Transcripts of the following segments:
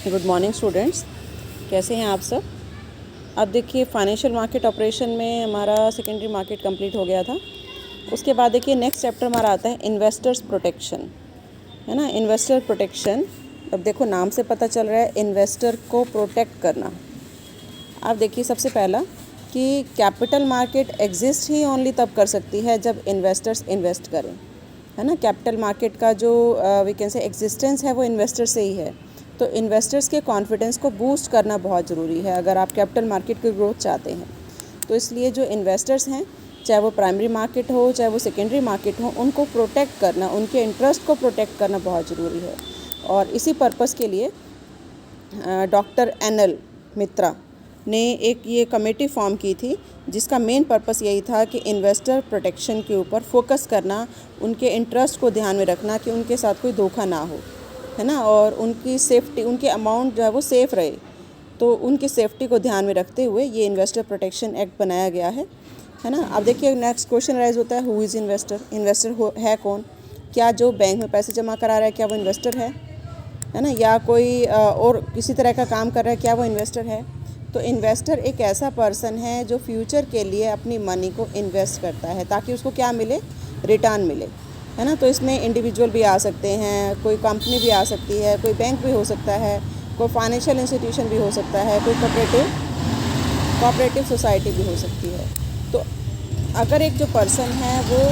Good morning students, कैसे हैं आप सब। अब देखिए फाइनेंशियल मार्केट ऑपरेशन में हमारा सेकेंडरी मार्केट कंप्लीट हो गया था। उसके बाद देखिए नेक्स्ट चैप्टर हमारा आता है इन्वेस्टर्स प्रोटेक्शन, है ना। इन्वेस्टर प्रोटेक्शन, अब देखो नाम से पता चल रहा है इन्वेस्टर को प्रोटेक्ट करना। अब देखिए सबसे पहला कि कैपिटल मार्केट एग्जिस्ट ही ओनली तब कर सकती है जब इन्वेस्टर्स इन्वेस्ट करें, है ना। कैपिटल मार्केट का जो वी कैन से एग्जिस्टेंस है वो इन्वेस्टर से ही है। तो इन्वेस्टर्स के कॉन्फिडेंस को बूस्ट करना बहुत ज़रूरी है अगर आप कैपिटल मार्केट की ग्रोथ चाहते हैं। तो इसलिए जो इन्वेस्टर्स हैं, चाहे वो प्राइमरी मार्केट हो चाहे वो सेकेंडरी मार्केट हो, उनको प्रोटेक्ट करना, उनके इंटरेस्ट को प्रोटेक्ट करना बहुत ज़रूरी है। और इसी पर्पस के लिए डॉक्टर NL मित्रा ने एक ये कमेटी फॉर्म की थी जिसका मेन पर्पस यही था कि इन्वेस्टर प्रोटेक्शन के ऊपर फोकस करना, उनके इंटरेस्ट को ध्यान में रखना कि उनके साथ कोई धोखा ना हो, है ना, और उनकी सेफ्टी, उनके अमाउंट जो है वो सेफ़ रहे। तो उनकी सेफ्टी को ध्यान में रखते हुए ये इन्वेस्टर प्रोटेक्शन एक्ट बनाया गया है ना। अब देखिए नेक्स्ट क्वेश्चन राइज होता है, हु इज़ इन्वेस्टर। इन्वेस्टर है कौन? क्या जो बैंक में पैसे जमा करा रहा है क्या वो इन्वेस्टर है ना, या कोई और किसी तरह का काम कर रहा है क्या वो इन्वेस्टर है? तो इन्वेस्टर एक ऐसा पर्सन है जो फ्यूचर के लिए अपनी मनी को इन्वेस्ट करता है ताकि उसको क्या मिले, रिटर्न मिले, है ना। तो इसमें इंडिविजुअल भी आ सकते हैं, कोई कंपनी भी आ सकती है, कोई बैंक भी हो सकता है, कोई फाइनेंशियल इंस्टीट्यूशन भी हो सकता है, कोई कोऑपरेटिव सोसाइटी भी हो सकती है। तो अगर एक जो पर्सन है वो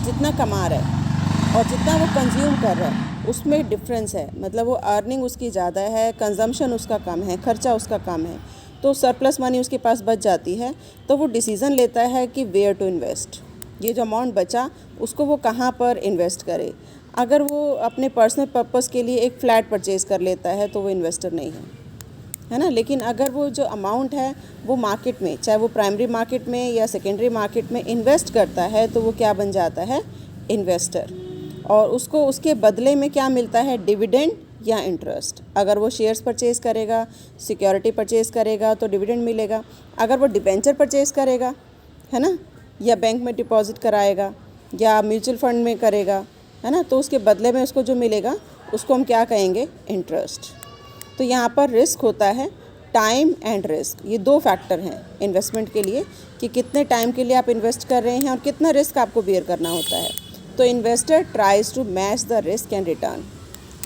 जितना कमा रहा है और जितना वो कंज्यूम कर रहा है उसमें डिफरेंस है, मतलब वो अर्निंग उसकी ज़्यादा है, कंजम्पशन उसका कम है, खर्चा उसका कम है, तो सरप्लस मनी उसके पास बच जाती है, तो वो डिसीज़न लेता है कि वेयर टू इन्वेस्ट, ये जो अमाउंट बचा उसको वो कहाँ पर इन्वेस्ट करे। अगर वो अपने पर्सनल पर्पस के लिए एक फ़्लैट परचेज़ कर लेता है तो वो इन्वेस्टर नहीं है ना। लेकिन अगर वो जो अमाउंट है वो मार्केट में, चाहे वो प्राइमरी मार्केट में या सेकेंडरी मार्केट में इन्वेस्ट करता है, तो वो क्या बन जाता है, इन्वेस्टर। और उसको उसके बदले में क्या मिलता है, डिविडेंड या इंटरेस्ट। अगर वो शेयर्स परचेज़ करेगा, सिक्योरिटी परचेज़ करेगा तो डिविडेंड मिलेगा। अगर वो डिबेंचर परचेज़ करेगा, है ना, या बैंक में डिपॉजिट कराएगा या म्यूचुअल फंड में करेगा, है ना, तो उसके बदले में उसको जो मिलेगा उसको हम क्या कहेंगे, इंटरेस्ट। तो यहाँ पर रिस्क होता है, टाइम एंड रिस्क, ये दो फैक्टर हैं इन्वेस्टमेंट के लिए कि कितने टाइम के लिए आप इन्वेस्ट कर रहे हैं और कितना रिस्क आपको बेयर करना होता है। तो investor tries to match the risk and return,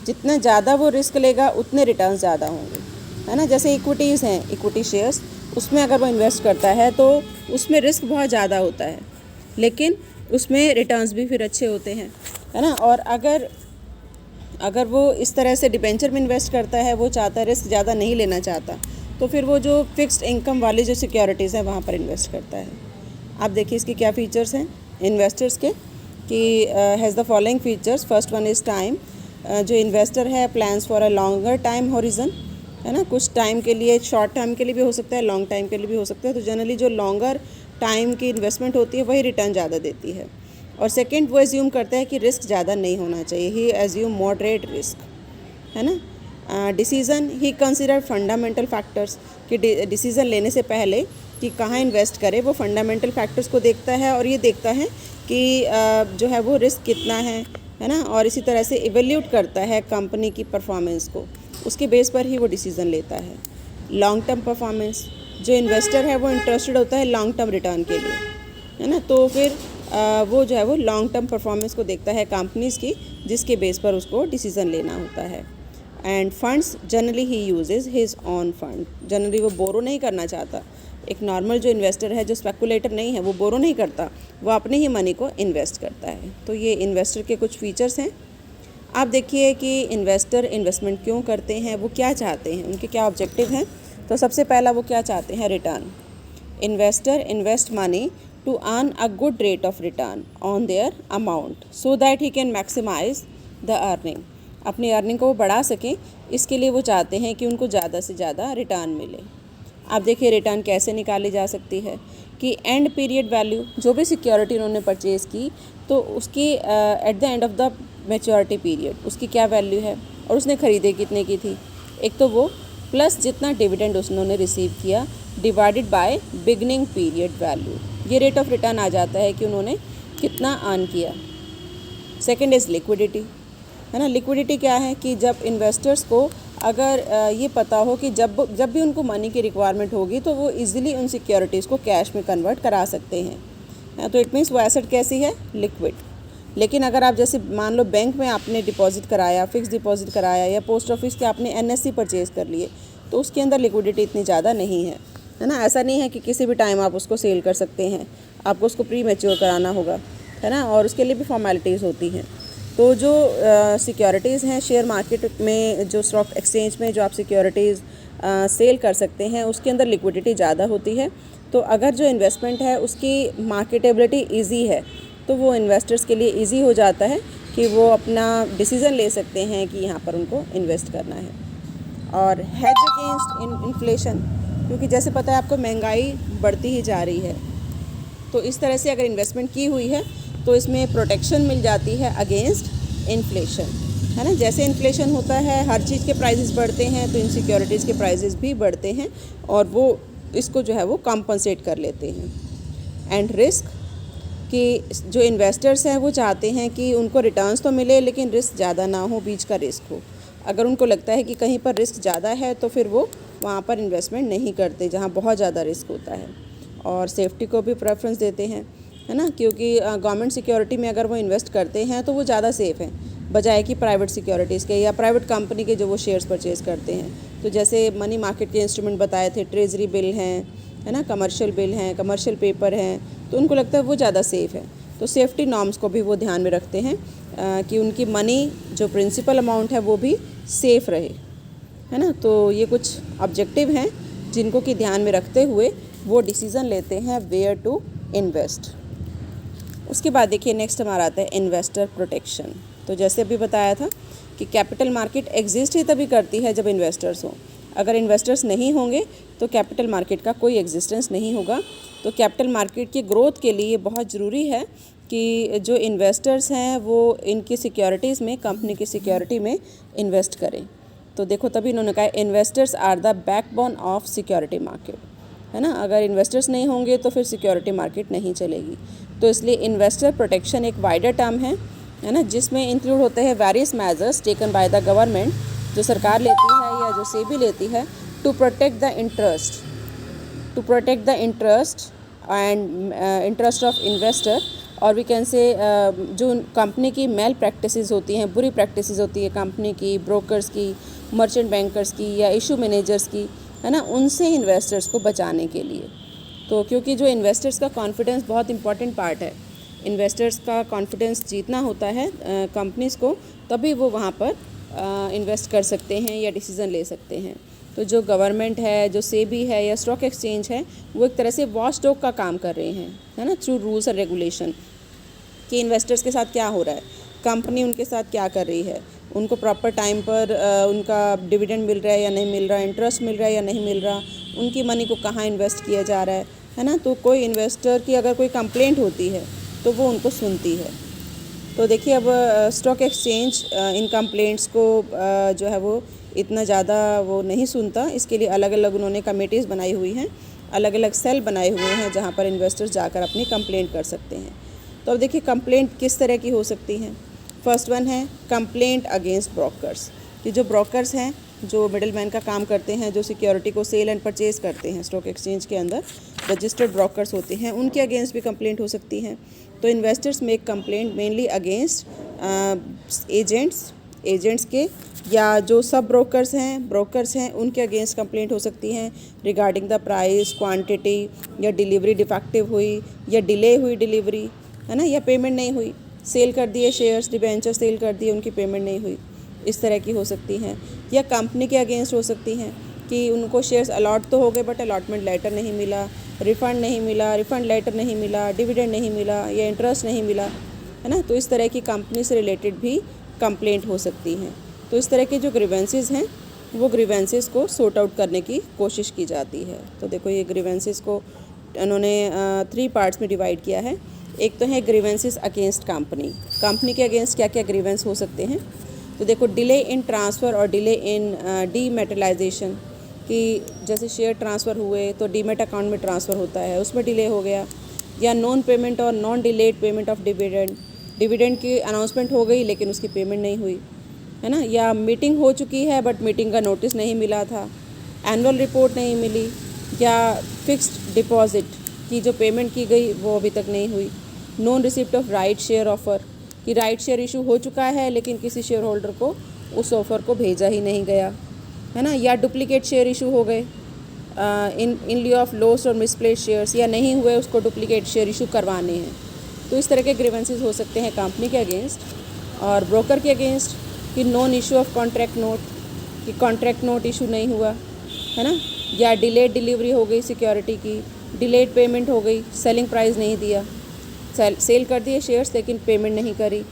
जितना ज़्यादा वो रिस्क लेगा उतने रिटर्न ज़्यादा होंगे, है ना। जैसे इक्विटीज़ हैं, इक्विटी शेयर्स, उसमें अगर वो इन्वेस्ट करता है तो उसमें रिस्क बहुत ज़्यादा होता है लेकिन उसमें रिटर्न्स भी फिर अच्छे होते हैं, है ना। और अगर वो इस तरह से डिबेंचर में इन्वेस्ट करता है, वो चाहता है रिस्क ज़्यादा नहीं लेना चाहता, तो फिर वो जो फिक्स्ड इनकम वाली जो सिक्योरिटीज़ हैं वहाँ पर इन्वेस्ट करता है। आप देखिए इसके क्या फ़ीचर्स हैं इन्वेस्टर्स के, कि has the following features. First one is time. जो इन्वेस्टर है plans for a longer time horizon, है ना, कुछ टाइम के लिए, शॉर्ट टाइम के लिए भी हो सकता है, लॉन्ग टाइम के लिए भी हो सकता है। तो जनरली जो लॉन्गर टाइम की इन्वेस्टमेंट होती है वही रिटर्न ज़्यादा देती है। और सेकेंड, वो एज्यूम करता है कि रिस्क ज़्यादा नहीं होना चाहिए, ही एज्यूम मॉडरेट रिस्क, है ना। डिसीज़न, ही कंसिडर फंडामेंटल फैक्टर्स, कि डिसीज़न लेने से पहले कि कहाँ इन्वेस्ट करे वो फंडामेंटल फैक्टर्स को देखता है और ये देखता है कि जो है वो रिस्क कितना है ना। और इसी तरह से इवेल्यूट करता है कंपनी की परफॉर्मेंस को, उसके बेस पर ही वो डिसीज़न लेता है। लॉन्ग टर्म परफॉर्मेंस, जो इन्वेस्टर है वो इंटरेस्टेड होता है लॉन्ग टर्म रिटर्न के लिए, है ना। तो फिर वो जो है वो लॉन्ग टर्म परफॉर्मेंस को देखता है कंपनीज़ की, जिसके बेस पर उसको डिसीज़न लेना होता है। End funds, generally he uses his on fund, generally वो बोरो नहीं करना चाहता। एक नॉर्मल जो इन्वेस्टर है, जो स्पेकुलेटर नहीं है, वो बोरो नहीं करता, वो अपने ही मनी को इन्वेस्ट करता है। तो ये इन्वेस्टर के कुछ फीचर्स हैं। आप देखिए कि इन्वेस्टर इन्वेस्टमेंट क्यों करते हैं, वो क्या चाहते हैं, उनके क्या ऑब्जेक्टिव हैं। तो सबसे पहला वो क्या चाहते हैं, return. Investor invest money to earn a good rate of return on their amount so that he can maximise the earning, अपनी अर्निंग को वो बढ़ा सकें, इसके लिए वो चाहते हैं कि उनको ज़्यादा से ज़्यादा रिटर्न मिले। आप देखिए रिटर्न कैसे निकाली जा सकती है कि एंड पीरियड वैल्यू, जो भी सिक्योरिटी उन्होंने परचेज़ की तो उसकी at the end of the maturity period उसकी क्या वैल्यू है और उसने ख़रीदे कितने की थी, एक तो वो, प्लस जितना डिविडेंड उन्होंने रिसीव किया divided by beginning period value, ये रेट ऑफ रिटर्न आ जाता है कि उन्होंने कितना अर्न किया। सेकेंड इज़ लिक्विडिटी, है ना। लिक्विडिटी क्या है कि जब इन्वेस्टर्स को अगर ये पता हो कि जब भी उनको मनी की रिक्वायरमेंट होगी तो वो इजीली उन सिक्योरिटीज़ को कैश में कन्वर्ट करा सकते हैं। तो इट मीन्स वो एसेट कैसी है, लिक्विड। लेकिन अगर आप जैसे मान लो बैंक में आपने डिपॉजिट कराया, फिक्स डिपॉजिट कराया, या पोस्ट ऑफिस के आपने एनएससी परचेज़ कर लिए, तो उसके अंदर लिक्विडिटी इतनी ज़्यादा नहीं है ना। ऐसा नहीं है कि किसी भी टाइम आप उसको सेल कर सकते हैं, आपको उसको प्री मैच्योर कराना होगा, है ना, और उसके लिए भी फॉर्मेलिटीज़ होती हैं। तो जो सिक्योरिटीज़ हैं शेयर मार्केट में, जो स्टॉक एक्सचेंज में जो आप सिक्योरिटीज़ सेल कर सकते हैं, उसके अंदर लिक्विडिटी ज़्यादा होती है। तो अगर जो इन्वेस्टमेंट है उसकी मार्केटेबिलिटी ईजी है तो वो इन्वेस्टर्स के लिए ईजी हो जाता है कि वो अपना डिसीज़न ले सकते हैं कि यहाँ पर उनको इन्वेस्ट करना है। और हेज अगेंस्ट इन्फ्लेशन, क्योंकि जैसे पता है आपको महंगाई बढ़ती ही जा रही है, तो इस तरह से अगर इन्वेस्टमेंट की हुई है तो इसमें प्रोटेक्शन मिल जाती है अगेंस्ट इन्फ्लेशन, है ना। जैसे इन्फ्लेशन होता है, हर चीज़ के प्राइसेस बढ़ते हैं, तो इन सिक्योरिटीज़ के प्राइसेस भी बढ़ते हैं और वो इसको जो है वो कॉम्पनसेट कर लेते हैं। एंड रिस्क, कि जो इन्वेस्टर्स हैं वो चाहते हैं कि उनको रिटर्न्स तो मिले लेकिन रिस्क ज़्यादा ना हो, बीच का रिस्क हो। अगर उनको लगता है कि कहीं पर रिस्क ज़्यादा है तो फिर वो वहाँ पर इन्वेस्टमेंट नहीं करते जहाँ बहुत ज़्यादा रिस्क होता है। और सेफ्टी को भी प्रेफरेंस देते हैं, है ना, क्योंकि गवर्नमेंट सिक्योरिटी में अगर वो इन्वेस्ट करते हैं तो वो ज़्यादा सेफ़ हैं बजाय कि प्राइवेट सिक्योरिटीज़ के या प्राइवेट कंपनी के जो वो शेयर्स परचेज़ करते हैं। तो जैसे मनी मार्केट के इंस्ट्रूमेंट बताए थे, ट्रेजरी बिल हैं, है ना, कमर्शियल बिल हैं, कमर्शियल पेपर हैं, तो उनको लगता है वो ज़्यादा सेफ़ है। तो सेफ्टी नॉर्म्स को भी वो ध्यान में रखते हैं कि उनकी मनी जो प्रिंसिपल अमाउंट है वो भी सेफ़ रहे, है ना। तो ये कुछ ऑब्जेक्टिव हैं जिनको कि ध्यान में रखते हुए वो डिसीज़न लेते हैं वेयर टू इन्वेस्ट। उसके बाद देखिए नेक्स्ट हमारा आता है इन्वेस्टर प्रोटेक्शन। तो जैसे अभी बताया था कि कैपिटल मार्केट एग्जिस्ट ही तभी करती है जब इन्वेस्टर्स हों। अगर इन्वेस्टर्स नहीं होंगे तो कैपिटल मार्केट का कोई एग्जिस्टेंस नहीं होगा। तो कैपिटल मार्केट की ग्रोथ के लिए बहुत ज़रूरी है कि जो इन्वेस्टर्स हैं वो इनकी सिक्योरिटीज़ में, कंपनी की सिक्योरिटी में इन्वेस्ट करें। तो देखो तभी इन्होंने कहा investors are the backbone of security market, है ना। अगर इन्वेस्टर्स नहीं होंगे तो फिर सिक्योरिटी मार्केट नहीं चलेगी। तो इसलिए इन्वेस्टर प्रोटेक्शन एक वाइडर टर्म है ना, जिसमें इंक्लूड होते हैं various measures taken by the government, जो सरकार लेती है या जो सेबी लेती है, to protect the interest and interest of investor. और वी कैन से जो कंपनी की मेल प्रैक्टिसेस होती हैं, बुरी प्रैक्टिसेस होती है कंपनी की, ब्रोकर्स की, मर्चेंट बैंकर्स की या इशू मैनेजर्स की, है ना, उनसे इन्वेस्टर्स को बचाने के लिए। तो क्योंकि जो इन्वेस्टर्स का कॉन्फिडेंस बहुत इंपॉर्टेंट पार्ट है, इन्वेस्टर्स का कॉन्फिडेंस जीतना होता है कंपनीज़ को, तभी वो वहाँ पर इन्वेस्ट कर सकते हैं या डिसीज़न ले सकते हैं। तो जो गवर्नमेंट है, जो सेबी है या स्टॉक एक्सचेंज है, वो एक तरह से वॉच डॉग का काम कर रहे हैं, है ना, थ्रू रूल्स और रेगुलेशन, कि इन्वेस्टर्स के साथ क्या हो रहा है, कंपनी उनके साथ क्या कर रही है, उनको प्रॉपर टाइम पर उनका डिविडेंड मिल रहा है या नहीं मिल रहा, इंटरेस्ट मिल रहा है या नहीं मिल रहा, उनकी मनी को कहाँ इन्वेस्ट किया जा रहा है ना। तो कोई इन्वेस्टर की अगर कोई कंप्लेंट होती है तो वो उनको सुनती है। तो देखिए अब स्टॉक एक्सचेंज इन कंप्लेंट्स को जो है वो इतना ज़्यादा वो नहीं सुनता। इसके लिए अलग अलग उन्होंने कमेटीज़ बनाई हुई हैं, अलग अलग सेल बनाए हुए हैं जहाँ पर इन्वेस्टर्स जाकर अपनी कंप्लेंट कर सकते हैं। तो अब देखिए कंप्लेंट किस तरह की हो सकती हैं। फर्स्ट वन है कंप्लेंट अगेंस्ट ब्रोकर्स, कि जो ब्रोकर्स हैं, जो मिडलमैन का काम करते हैं, जो सिक्योरिटी को सेल एंड परचेज़ करते हैं स्टॉक एक्सचेंज के अंदर, रजिस्टर्ड ब्रोकर्स होते हैं, उनके अगेंस्ट भी कंप्लेंट हो सकती हैं। तो investors make complaint mainly against agents के, या जो सब ब्रोकर्स हैं उनके अगेंस्ट कंप्लेंट हो सकती हैं रिगार्डिंग द प्राइस, क्वांटिटी, या डिलीवरी डिफेक्टिव हुई या डिले हुई डिलीवरी, है ना, या पेमेंट नहीं हुई, सेल कर दिए शेयर्स, डिबेंचर सेल कर दिए, उनकी पेमेंट नहीं हुई, इस तरह की हो सकती हैं। या कंपनी के अगेंस्ट हो सकती हैं कि उनको शेयर्स अलॉट तो हो गए बट अलॉटमेंट लेटर नहीं मिला, रिफ़ंड नहीं मिला, रिफ़ंड लेटर नहीं मिला, डिविडेंड नहीं मिला या इंटरेस्ट नहीं मिला, है ना। तो इस तरह की कंपनी से रिलेटेड भी कंप्लेंट हो सकती हैं। तो इस तरह के जो ग्रीवेंसेस हैं वो ग्रीवेंसेस को सॉर्ट आउट करने की कोशिश की जाती है। तो देखो ये ग्रीवेंसेस को उन्होंने 3 पार्ट्स में डिवाइड किया है। एक तो है ग्रीवेंसेस अगेंस्ट कंपनी के अगेंस्ट क्या क्या ग्रीवेंस हो सकते हैं। तो देखो डिले इन ट्रांसफ़र और डिले इन डीमेटलाइजेशन, कि जैसे शेयर ट्रांसफ़र हुए तो डीमेट अकाउंट में ट्रांसफ़र होता है, उसमें डिले हो गया, या नॉन पेमेंट और non delayed payment of dividend की अनाउंसमेंट हो गई लेकिन उसकी पेमेंट नहीं हुई, है ना, या मीटिंग हो चुकी है बट मीटिंग का नोटिस नहीं मिला था, एनुअल रिपोर्ट नहीं मिली, या फिक्स्ड डिपॉजिट की जो पेमेंट की गई वो अभी तक नहीं हुई, non receipt of right share offer कि राइट शेयर इशू हो चुका है लेकिन किसी शेयर होल्डर को उस ऑफ़र को भेजा ही नहीं गया, है ना, या डुप्लीकेट शेयर इशू हो गए इन लिeu ऑफ लॉस्ट और मिसप्लेस शेयर्स, या नहीं हुए उसको डुप्लीकेट शेयर इशू करवाने हैं। तो इस तरह के ग्रीवेंसेस हो सकते हैं कंपनी के अगेंस्ट और ब्रोकर के अगेंस्ट कि non issue of contract note, कि कॉन्ट्रैक्ट नोट इशू नहीं हुआ, है ना, या डिलेड डिलीवरी हो गई सिक्योरिटी की, डिलेड पेमेंट हो गई, सेलिंग प्राइस नहीं दिया, सेल कर दिए शेयर्स लेकिन पेमेंट नहीं करी,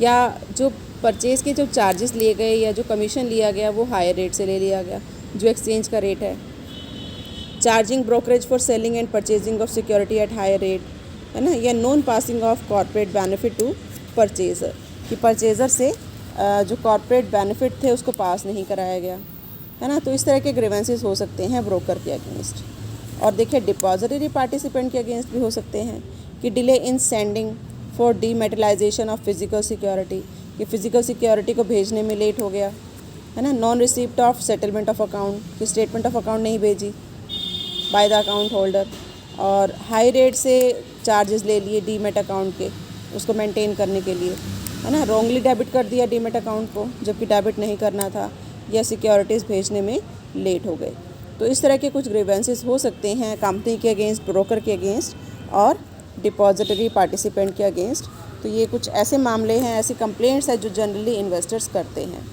या जो परचेज़ के जो चार्जेस लिए गए या जो कमीशन लिया गया वो हायर रेट से ले लिया गया जो एक्सचेंज का रेट है, charging brokerage for selling and purchasing of security at higher rate, है ना, या non passing of corporate benefit to purchaser कि परचेज़र से जो कॉर्पोरेट बेनिफिट थे उसको पास नहीं कराया गया, है ना। तो इस तरह के ग्रीवेंसेस हो सकते हैं ब्रोकर के अगेंस्ट। और देखिए डिपॉजिटरी पार्टिसिपेंट के अगेंस्ट भी हो सकते हैं कि delay in sending for dematerialisation of physical security कि फ़िज़िकल सिक्योरिटी को भेजने में लेट हो गया, है ना, non receipt of settlement of account कि स्टेटमेंट ऑफ अकाउंट नहीं भेजी बाय द अकाउंट होल्डर, और हाई रेट से चार्जेस ले लिए डीमेट अकाउंट के उसको मेंटेन करने के लिए, है ना, रॉन्गली डेबिट कर दिया डीमेट अकाउंट को जबकि डेबिट नहीं करना था, या सिक्योरिटीज़ भेजने में लेट हो गए। तो इस तरह के कुछ ग्रीवेंसेस हो सकते हैं कंपनी के अगेंस्ट, ब्रोकर के अगेंस्ट और डिपॉजिटरी पार्टिसिपेंट के अगेंस्ट। तो ये कुछ ऐसे मामले हैं, ऐसी कंप्लेंट्स हैं जो जनरली इन्वेस्टर्स करते हैं।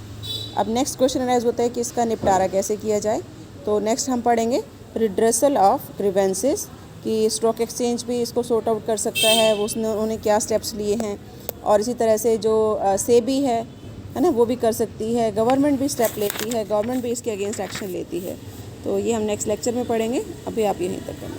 अब नेक्स्ट क्वेश्चन अराइज होता है कि इसका निपटारा कैसे किया जाए। तो नेक्स्ट हम पढ़ेंगे रिड्रेसल ऑफ ग्रीवेंसेस कि स्टॉक एक्सचेंज भी इसको सॉर्ट आउट कर सकता है, वो उन्होंने क्या स्टेप्स लिए हैं, और इसी तरह से जो सेबी है ना, वो भी कर सकती है, गवर्नमेंट भी स्टेप लेती है, गवर्नमेंट भी इसके अगेंस्ट एक्शन लेती है। तो ये हम नेक्स्ट लेक्चर में पढ़ेंगे। अभी आप यहीं तक करना।